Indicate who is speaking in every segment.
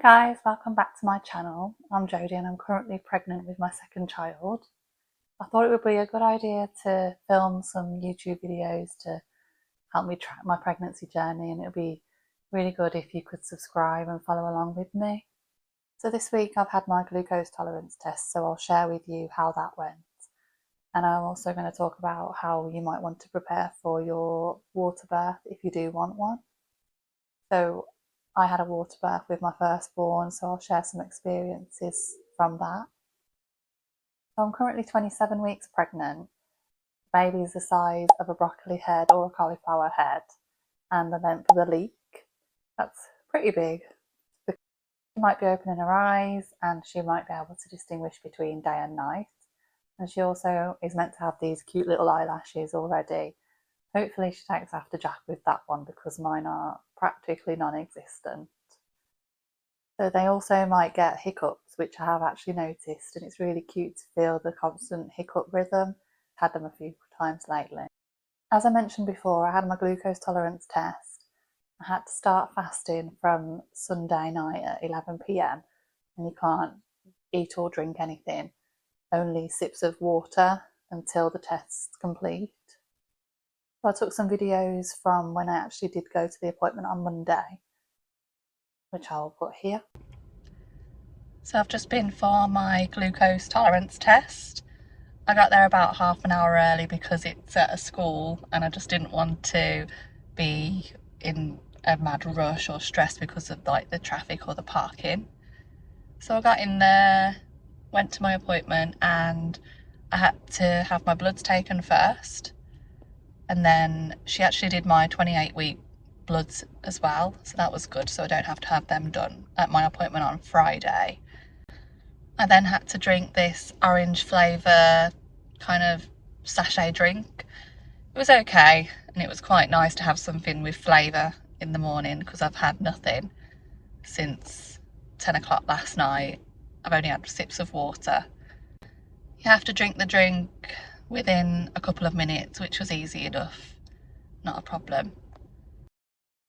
Speaker 1: guys, welcome back to my channel. I'm Jodie and I'm currently pregnant with my second child. I thought it would be a good idea to film some YouTube videos to help me track my pregnancy journey, and it would be really good if you could subscribe and follow along with me. So this week I've had my glucose tolerance test, so I'll share with you how that went. And I'm also going to talk about how you might want to prepare for your water birth if you do want one. So I had a water birth with my firstborn, so I'll share some experiences from that. So I'm currently 27 weeks pregnant. Baby's the size of a broccoli head or a cauliflower head, and the length of the leek. That's pretty big. She might be opening her eyes and she might be able to distinguish between day and night. And she also is meant to have these cute little eyelashes already. Hopefully she takes after Jack with that one because mine are practically non-existent. So they also might get hiccups, which I have actually noticed, and it's really cute to feel the constant hiccup rhythm. I've had them a few times lately. As I mentioned before, I had my glucose tolerance test. I had to start fasting from Sunday night at 11 p.m. and you can't eat or drink anything, only sips of water until the test's complete. So I took some videos from when I actually did go to the appointment on Monday, which I'll put here. So I've just been for my glucose tolerance test. I got there about half an hour early because it's at a school and I just didn't want to be in a mad rush or stress because of like the traffic or the parking. So I got in there, went to my appointment, and I had to have my bloods taken first. And then she actually did my 28-week bloods as well, so that was good, so I don't have to have them done at my appointment on Friday. I then had to drink this orange flavour kind of sachet drink. It was okay, and it was quite nice to have something with flavour in the morning because I've had nothing since 10 o'clock last night. I've only had sips of water. You have to drink the drink within a couple of minutes, which was easy enough, not a problem.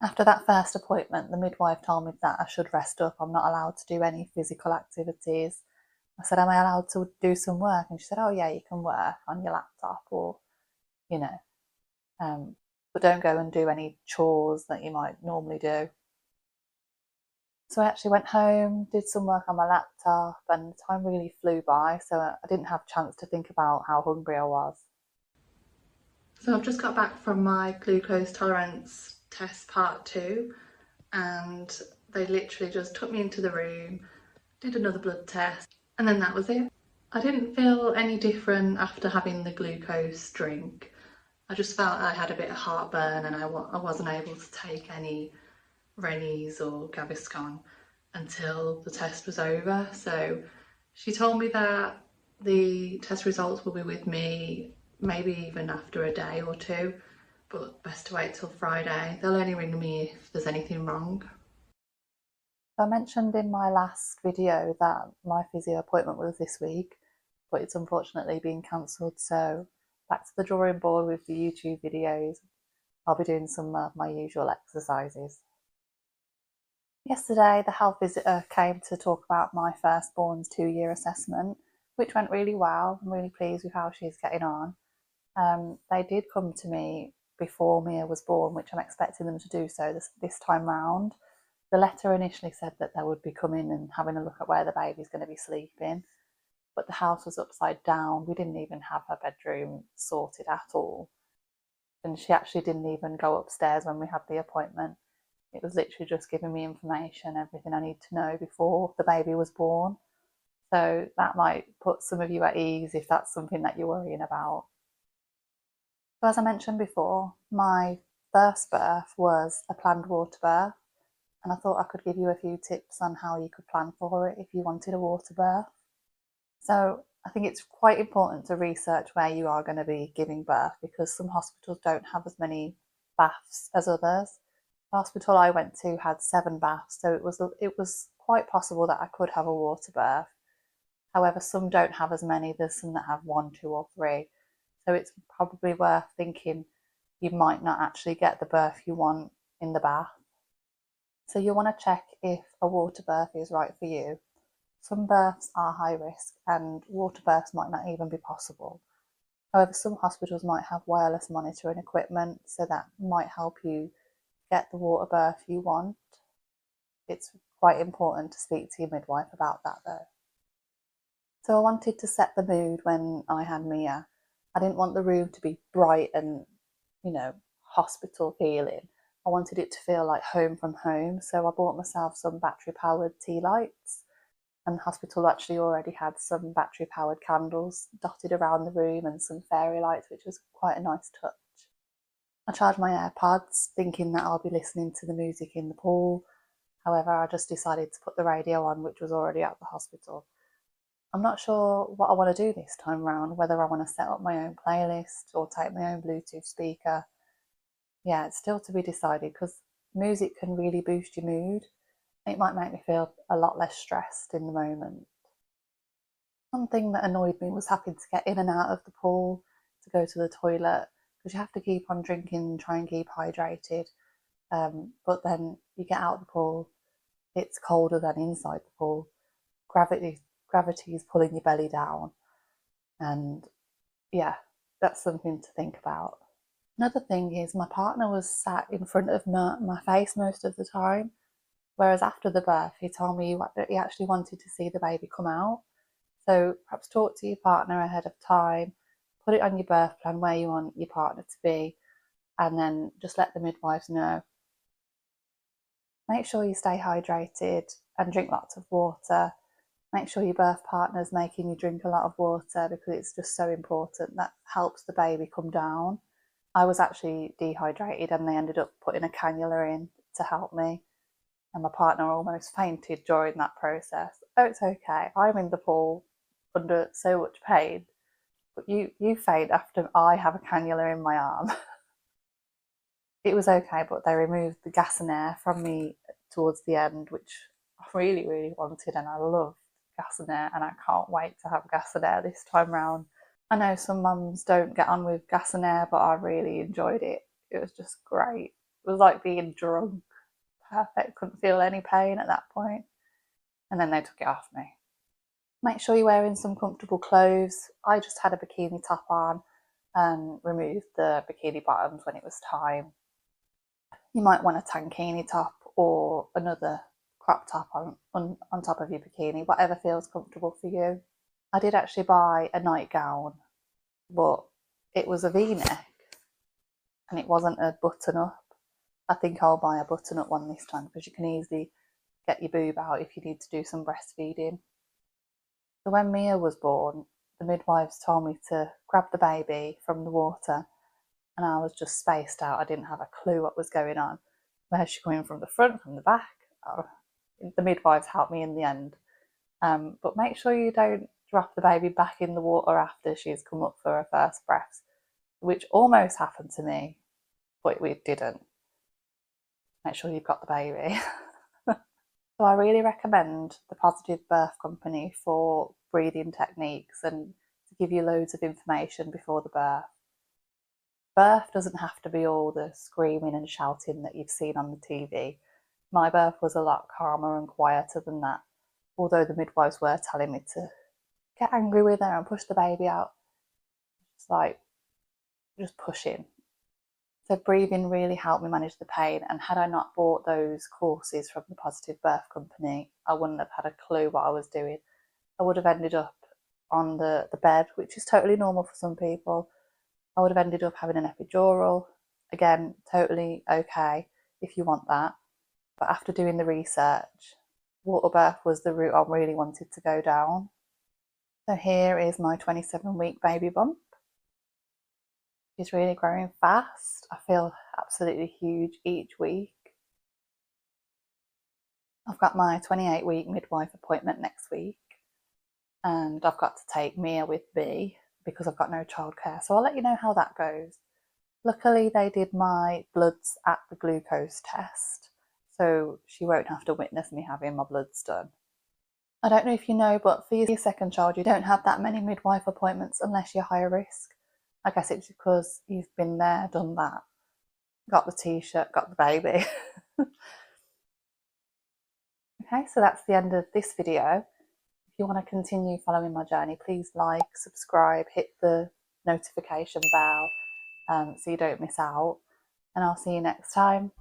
Speaker 1: After that first appointment, the midwife told me that I should rest up. I'm not allowed to do any physical activities. I said, am I allowed to do some work? And she said, oh yeah, you can work on your laptop or, you know, but don't go and do any chores that you might normally do. So I actually went home, did some work on my laptop, and time really flew by, so I didn't have a chance to think about how hungry I was. So I've just got back from my glucose tolerance test part 2, and they literally just took me into the room, did another blood test, and then that was it. I didn't feel any different after having the glucose drink. I just felt I had a bit of heartburn and I wasn't able to take any Rennies or Gaviscon until the test was over. So she told me that the test results will be with me maybe even after a day or two, but best to wait till Friday. They'll only ring me if there's anything wrong. I mentioned in my last video that my physio appointment was this week, but it's unfortunately been cancelled, so back to the drawing board with the YouTube videos. I'll be doing some of my usual exercises. Yesterday, the health visitor came to talk about my firstborn's 2-year assessment, which went really well. I'm really pleased with how she's getting on. They did come to me before Mia was born, which I'm expecting them to do so this time round. The letter initially said that they would be coming and having a look at where the baby's going to be sleeping, but the house was upside down. We didn't even have her bedroom sorted at all. And she actually didn't even go upstairs when we had the appointment. It was literally just giving me information, everything I need to know before the baby was born. So that might put some of you at ease if that's something that you're worrying about. So as I mentioned before, my first birth was a planned water birth, and I thought I could give you a few tips on how you could plan for it if you wanted a water birth. So I think it's quite important to research where you are going to be giving birth because some hospitals don't have as many baths as others. The hospital I went to had 7 baths, so it was quite possible that I could have a water birth. However, some don't have as many. There's some that have 1, 2 or 3. So it's probably worth thinking you might not actually get the birth you want in the bath. So you want to check if a water birth is right for you. Some births are high risk and water births might not even be possible. However, some hospitals might have wireless monitoring equipment, so that might help you get the water birth you want. It's quite important to speak to your midwife about that though. So I wanted to set the mood when I had Mia. I didn't want the room to be bright and, hospital feeling. I wanted it to feel like home from home, so I bought myself some battery powered tea lights. And the hospital actually already had some battery powered candles dotted around the room and some fairy lights, which was quite a nice touch. I charged my AirPods thinking that I'll be listening to the music in the pool. However, I just decided to put the radio on, which was already at the hospital. I'm not sure what I want to do this time round, whether I want to set up my own playlist or take my own Bluetooth speaker. Yeah, it's still to be decided because music can really boost your mood. It might make me feel a lot less stressed in the moment. Something that annoyed me was having to get in and out of the pool to go to the toilet because you have to keep on drinking and try and keep hydrated. But then you get out of the pool, it's colder than inside the pool. Gravity is pulling your belly down, and yeah, that's something to think about. Another thing is my partner was sat in front of my face most of the time, whereas after the birth he told me he actually wanted to see the baby come out. So perhaps talk to your partner ahead of time, put it on your birth plan where you want your partner to be, and then just let the midwives know. Make sure you stay hydrated and drink lots of water. Make sure your birth partner's making you drink a lot of water because it's just so important. That helps the baby come down. I was actually dehydrated and they ended up putting a cannula in to help me. And my partner almost fainted during that process. Oh, it's okay. I'm in the pool under so much pain. But you faint after I have a cannula in my arm. It was okay, but they removed the gas and air from me towards the end, which I really, really wanted, and I loved gas and air, and I can't wait to have gas and air this time round. I know some mums don't get on with gas and air, but I really enjoyed it. It was just great. It was like being drunk. Perfect. Couldn't feel any pain at that point. And then they took it off me. Make sure you're wearing some comfortable clothes. I just had a bikini top on and removed the bikini bottoms when it was time. You might want a tankini top or another crop top on top of your bikini, whatever feels comfortable for you. I did actually buy a nightgown, but it was a V-neck and it wasn't a button up. I think I'll buy a button up one this time because you can easily get your boob out if you need to do some breastfeeding. So when Mia was born, the midwives told me to grab the baby from the water, and I was just spaced out. I didn't have a clue what was going on. Where's she coming from the front, from the back? Oh, the midwives helped me in the end. But make sure you don't drop the baby back in the water after she's come up for her first breaths, which almost happened to me, but it didn't. Make sure you've got the baby. So I really recommend the Positive Birth Company for breathing techniques and to give you loads of information before the birth. Birth doesn't have to be all the screaming and shouting that you've seen on the TV. My birth was a lot calmer and quieter than that, although the midwives were telling me to get angry with her and push the baby out. It's like just pushing. So breathing really helped me manage the pain, and had I not bought those courses from the Positive Birth Company, I wouldn't have had a clue what I was doing. I would have ended up on the bed, which is totally normal for some people. I would have ended up having an epidural. Again, totally okay if you want that. But after doing the research, water birth was the route I really wanted to go down. So here is my 27-week baby bump. She's really growing fast. I feel absolutely huge each week. I've got my 28-week midwife appointment next week, and I've got to take Mia with me because I've got no childcare. So I'll let you know how that goes. Luckily, they did my bloods at the glucose test, so she won't have to witness me having my bloods done. I don't know if you know, but for your second child, you don't have that many midwife appointments unless you're higher risk. I guess it's because you've been there, done that, got the t-shirt, got the baby. Okay, so that's the end of this video. If you want to continue following my journey, please like, subscribe, hit the notification bell so you don't miss out, and I'll see you next time.